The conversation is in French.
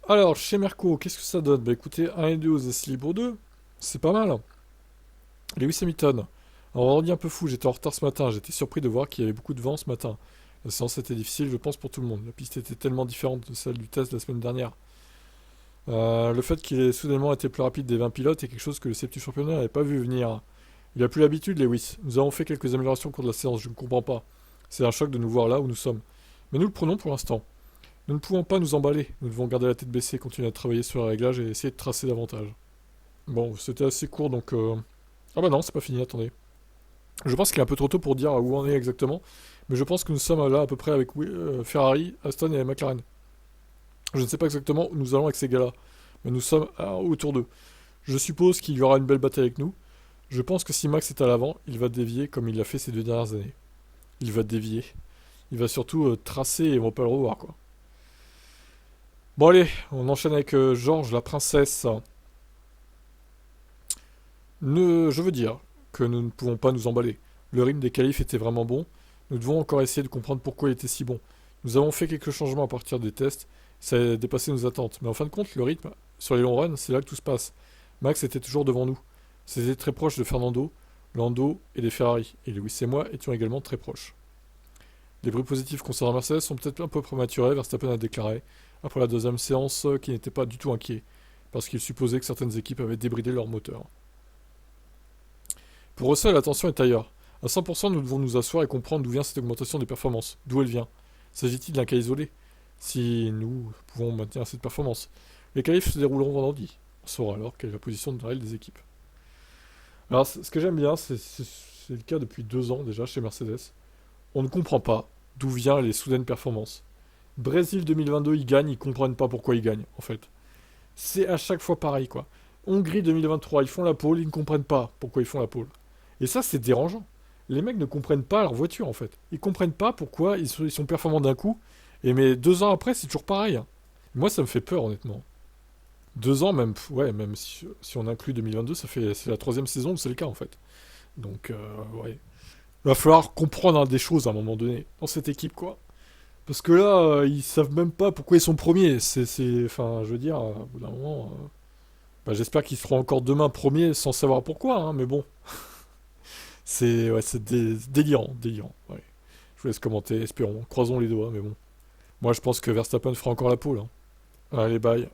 Alors, chez Merco, qu'est-ce que ça donne? Bah écoutez, 1 et 2 aux essais libres 2, c'est pas mal. Lewis Hamilton. Alors, on dit un peu fou, j'étais en retard ce matin, j'étais surpris de voir qu'il y avait beaucoup de vent ce matin. La séance était difficile, je pense, pour tout le monde. La piste était tellement différente de celle du test de la semaine dernière. Le fait qu'il ait soudainement été plus rapide des 20 pilotes est quelque chose que le safety championnat n'avait pas vu venir. Il a plus l'habitude, Lewis. Nous avons fait quelques améliorations au cours de la séance, je ne comprends pas. C'est un choc de nous voir là où nous sommes. Mais nous le prenons pour l'instant. Nous ne pouvons pas nous emballer. Nous devons garder la tête baissée, continuer à travailler sur le réglage et essayer de tracer davantage. Bon, c'était assez court donc. Ah bah non, c'est pas fini, attendez. Je pense qu'il est un peu trop tôt pour dire où on est exactement, mais je pense que nous sommes là à peu près avec Ferrari, Aston et McLaren. Je ne sais pas exactement où nous allons avec ces gars-là, mais nous sommes autour d'eux. Je suppose qu'il y aura une belle bataille avec nous. Je pense que si Max est à l'avant, il va dévier comme il l'a fait ces 2 dernières années. Il va dévier. Il va surtout tracer et on va pas le revoir quoi. Bon allez, on enchaîne avec Georges, la princesse. Je veux dire que nous ne pouvons pas nous emballer. Le rythme des qualifs était vraiment bon. Nous devons encore essayer de comprendre pourquoi il était si bon. Nous avons fait quelques changements à partir des tests. Ça a dépassé nos attentes. Mais en fin de compte, le rythme, sur les longs runs, c'est là que tout se passe. Max était toujours devant nous. C'était très proche de Fernando, Lando et des Ferrari. Et Lewis et moi étions également très proches. Les bruits positifs concernant Mercedes sont peut-être un peu prématurés, Verstappen a déclaré, après la deuxième séance, qu'il n'était pas du tout inquiet, parce qu'il supposait que certaines équipes avaient débridé leur moteur. Pour Russell, l'attention est ailleurs. À 100%, nous devons nous asseoir et comprendre d'où vient cette augmentation des performances. D'où elle vient. S'agit-il d'un cas isolé? Si nous pouvons maintenir cette performance. Les qualifs se dérouleront vendredi. On saura alors quelle est la position de réel des équipes. Alors, ce que j'aime bien, c'est le cas depuis 2 ans déjà chez Mercedes. On ne comprend pas d'où viennent les soudaines performances. Brésil 2022, ils gagnent, ils comprennent pas pourquoi ils gagnent, en fait. C'est à chaque fois pareil, quoi. Hongrie 2023, ils font la pole, ils ne comprennent pas pourquoi ils font la pole. Et ça, c'est dérangeant. Les mecs ne comprennent pas leur voiture, en fait. Ils comprennent pas pourquoi ils sont performants d'un coup, et mais 2 ans après, c'est toujours pareil, hein. Moi, ça me fait peur, honnêtement. 2 ans, même, ouais, même si on inclut 2022, c'est la troisième saison où c'est le cas, en fait. Donc, ouais. Il va falloir comprendre des choses à un moment donné, dans cette équipe, quoi. Parce que là, ils savent même pas pourquoi ils sont premiers. Enfin, je veux dire, au bout d'un moment, bah, j'espère qu'ils seront encore demain premiers sans savoir pourquoi, hein, mais bon, c'est délirant, délirant. Ouais. Je vous laisse commenter, espérons, croisons les doigts, mais bon. Moi, je pense que Verstappen fera encore la pole, hein. Allez, bye.